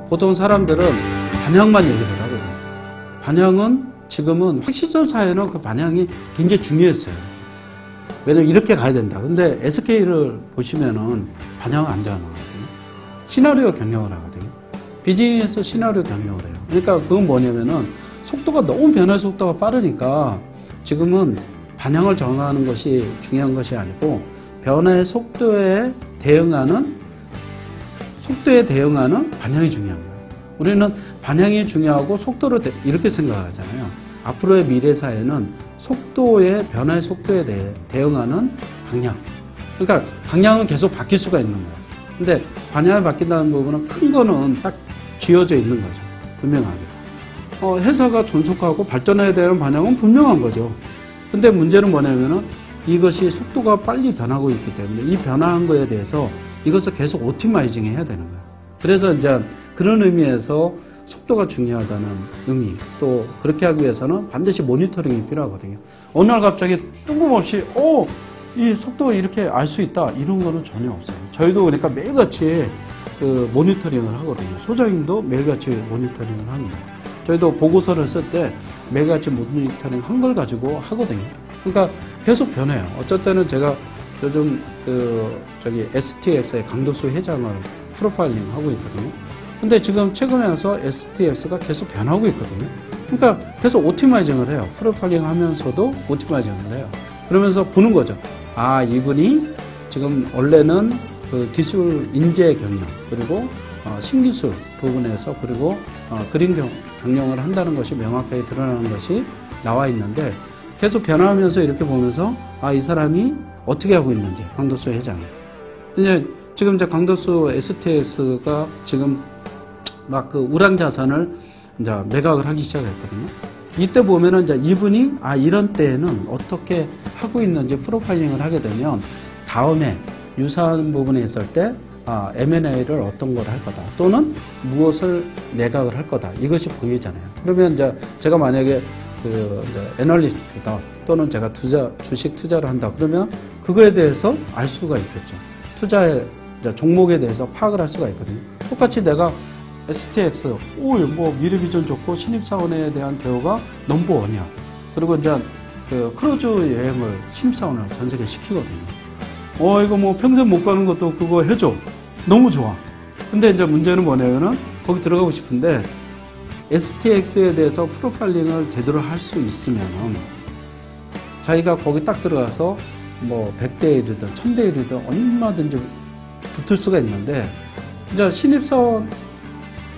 보통 사람들은 반향만 얘기를 하거든요. 반향은 지금은 시절 사회는 그 반향이 굉장히 중요했어요. 왜냐면 이렇게 가야 된다. 근데 SK를 보시면은 반향은 안 잡아나거든요. 시나리오 경영을 하거든요. 비즈니스 시나리오 경영을 해요. 그러니까 그건 뭐냐면은 속도가 너무 변화 속도가 빠르니까 지금은 반향을 정하는 것이 중요한 것이 아니고 변화의 속도에 대응하는 반향이 중요한 거예요. 우리는 반향이 중요하고 속도를 이렇게 생각하잖아요. 앞으로의 미래 사회는 변화의 속도에 대응하는 방향. 그러니까 방향은 계속 바뀔 수가 있는 거예요. 근데 방향이 바뀐다는 부분은 큰 거는 딱 쥐어져 있는 거죠. 분명하게. 회사가 존속하고 발전해야 되는 방향은 분명한 거죠. 근데 문제는 뭐냐면은 이것이 속도가 빨리 변하고 있기 때문에 이 변화한 거에 대해서 이것을 계속 오티마이징 해야 되는 거예요. 그래서 이제 그런 의미에서 속도가 중요하다는 의미, 또 그렇게 하기 위해서는 반드시 모니터링이 필요하거든요. 어느 날 갑자기 뜬금없이 이 속도 이렇게 알 수 있다 이런 거는 전혀 없어요. 저희도 그러니까 매일같이 그 모니터링을 하거든요. 소장님도 매일같이 모니터링을 합니다. 저희도 보고서를 쓸 때 매일같이 모니터링 한 걸 가지고 하거든요. 그러니까 계속 변해요. 어쩔 때는 제가 요즘 STX의 강도수 회장을 프로파일링 하고 있거든요. 근데 지금 최근에 와서 STX가 계속 변하고 있거든요. 그러니까 계속 오티마이징을 해요. 프로파일링 하면서도 오티마이징을 해요. 그러면서 보는 거죠. 아, 이분이 지금 원래는 그 기술 인재 경영, 그리고 신기술 부분에서, 그리고 그림 경영을 한다는 것이 명확하게 드러나는 것이 나와 있는데, 계속 변화하면서 이렇게 보면서 이 사람이 어떻게 하고 있는지, 강도수 회장이. 지금 이제 강도수 STX가 지금 막 그 우량 자산을 이제 매각을 하기 시작했거든요. 이때 보면은 이제 이분이 이런 때에는 어떻게 하고 있는지 프로파일링을 하게 되면 다음에 유사한 부분에 있을 때 M&A를 어떤 걸 할 거다, 또는 무엇을 매각을 할 거다, 이것이 보이잖아요. 그러면 이제 제가 만약에 이제 애널리스트다, 또는 제가 주식 투자를 한다, 그러면 그거에 대해서 알 수가 있겠죠. 투자의 이제 종목에 대해서 파악을 할 수가 있거든요. 똑같이 내가 STX, 미래 비전 좋고 신입사원에 대한 대우가 넘버원이야. 그리고 이제 그 크루즈 여행을 신입사원을 전 세계에 시키거든요. 이거 뭐 평생 못 가는 것도 그거 해줘. 너무 좋아. 근데 이제 문제는 뭐냐면은 거기 들어가고 싶은데 STX에 대해서 프로파일링을 제대로 할 수 있으면은 자기가 거기 딱 들어가서 뭐 100대 1이든 1000대 1이든 얼마든지 붙을 수가 있는데, 이제 신입사원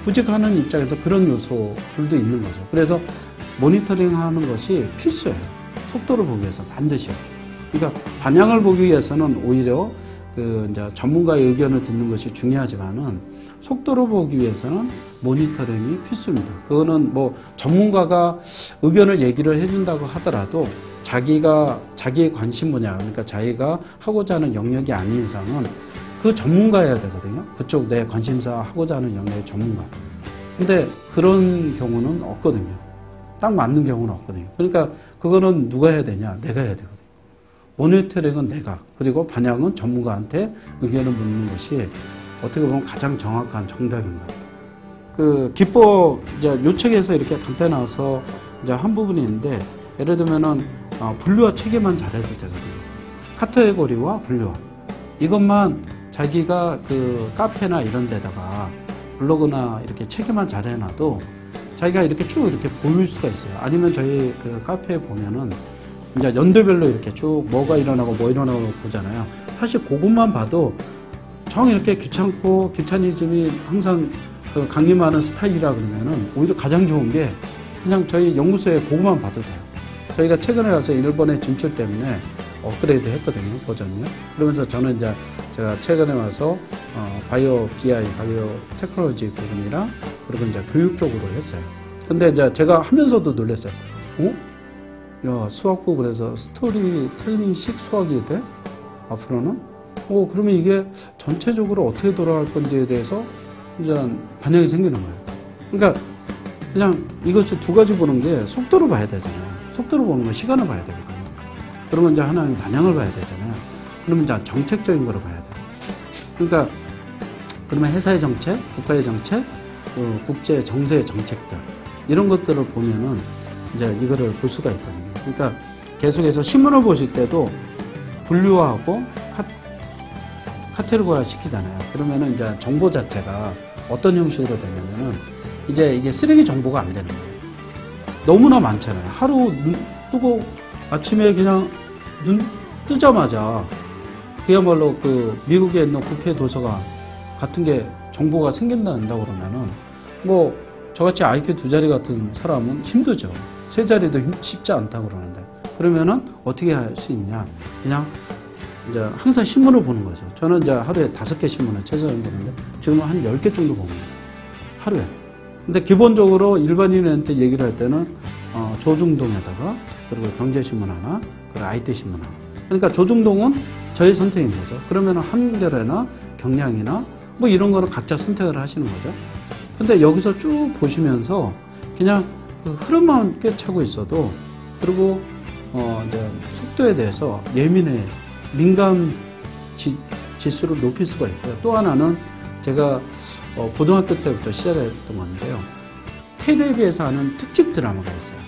구직하는 입장에서 그런 요소들도 있는 거죠. 그래서 모니터링 하는 것이 필수예요. 속도를 보기 위해서 반드시요. 그러니까 반향을 보기 위해서는 오히려 이제 전문가의 의견을 듣는 것이 중요하지만은 속도를 보기 위해서는 모니터링이 필수입니다. 그거는 뭐 전문가가 의견을 얘기를 해준다고 하더라도 자기의 관심 분야, 그러니까 자기가 하고자 하는 영역이 아닌 이상은 그 전문가여야 되거든요. 그쪽 내 관심사 하고자 하는 영역의 전문가. 근데 그런 경우는 없거든요. 딱 맞는 경우는 없거든요. 그러니까 그거는 누가 해야 되냐? 내가 해야 되거든요. 모니터링은 내가, 그리고 반향은 전문가한테 의견을 묻는 것이 어떻게 보면 가장 정확한 정답인 것 같아요. 그 기법 이제 요책에서 이렇게 간단히 나와서 이제 한 부분이 있는데, 예를 들면은 분류와 체계만 잘해도 되거든요. 카테고리와 분류, 이것만 자기가 그 카페나 이런 데다가 블로그나 이렇게 체계만 잘 해놔도 자기가 이렇게 쭉 이렇게 보일 수가 있어요. 아니면 저희 그 카페에 보면은 이제 연도별로 이렇게 쭉 뭐가 일어나고 뭐 일어나고 보잖아요. 사실 그것만 봐도 정 이렇게 귀차니즘이 항상 그 강림하는 스타일이라 그러면은 오히려 가장 좋은 게 그냥 저희 연구소에 그것만 봐도 돼요. 저희가 최근에 와서 일본에 진출 때문에 업그레이드 했거든요, 버전이요. 그러면서 저는 이제 제가 최근에 와서 바이오 테크놀로지 부분이랑, 그리고 이제 교육 쪽으로 했어요. 근데 이제 제가 하면서도 놀랐어요. 야, 수학 부분에서 스토리텔링식 수학이 돼? 앞으로는? 그러면 이게 전체적으로 어떻게 돌아갈 건지에 대해서 이제 반영이 생기는 거예요. 그러니까 그냥 이것을 두 가지 보는 게 속도로 봐야 되잖아요. 속도로 보는 건 시간을 봐야 되거든요. 그러면 이제 하나는 반향을 봐야 되잖아요. 그러면 이제 정책적인 거를 봐야 돼요. 그러니까 그러면 회사의 정책, 국가의 정책, 그 국제 정세 정책들 이런 것들을 보면은 이제 이거를 볼 수가 있거든요. 그러니까 계속해서 신문을 보실 때도 분류하고 카테고리화 시키잖아요. 그러면은 이제 정보 자체가 어떤 형식으로 되냐면은 이제 이게 쓰레기 정보가 안 되는 거예요. 너무나 많잖아요. 하루 눈 뜨고 아침에 그냥 눈 뜨자마자 그야말로 그 미국에 있는 국회 도서관 같은 게 정보가 생긴다고 그러면은 뭐 저같이 IQ 2자리 같은 사람은 힘들죠. 3자리도 쉽지 않다고 그러는데 그러면은 어떻게 할 수 있냐? 그냥 이제 항상 신문을 보는 거죠. 저는 이제 하루에 5개 신문을 최소한 보는데 지금은 한 10개 정도 봅니다. 하루에. 근데 기본적으로 일반인한테 얘기를 할 때는 조중동에다가 그리고 경제신문 하나, 그리고 IT신문 하나. 그러니까 조중동은 저의 선택인 거죠. 그러면 한겨레나 경향이나 뭐 이런 거는 각자 선택을 하시는 거죠. 근데 여기서 쭉 보시면서 그냥 그 흐름만 꿰차고 있어도 그리고 이제 속도에 대해서 민감 지수를 높일 수가 있고요. 또 하나는 제가 고등학교 때부터 시작했던 건데요. 텔레비에서 하는 특집 드라마가 있어요.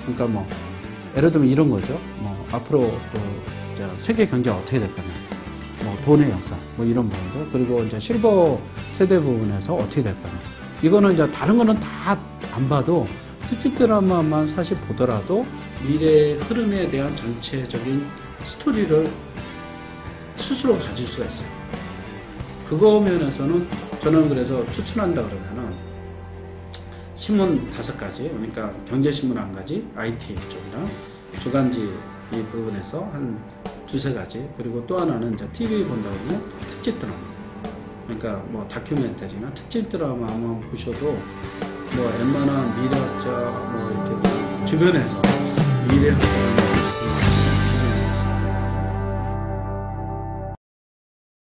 그러니까 뭐 예를 들면 이런 거죠. 뭐 앞으로 세계 경제가 어떻게 될 거냐. 뭐 돈의 역사, 뭐 이런 부분들. 그리고 이제 실버 세대 부분에서 어떻게 될 거냐. 이거는 이제 다른 거는 다 안 봐도 특집 드라마만 사실 보더라도 미래의 흐름에 대한 전체적인 스토리를 스스로 가질 수가 있어요. 그거 면에서는 저는 그래서 추천한다 그러면은 신문 5가지, 그러니까 경제신문 1가지, IT 쪽이랑 주간지 이 부분에서 한 2-3가지, 그리고 또 하나는 이제 TV 본다 그러면 특집 드라마. 그러니까 뭐 다큐멘터리나 특집 드라마만 보셔도 뭐 웬만한 미래학자 뭐 이렇게 주변에서 미래학자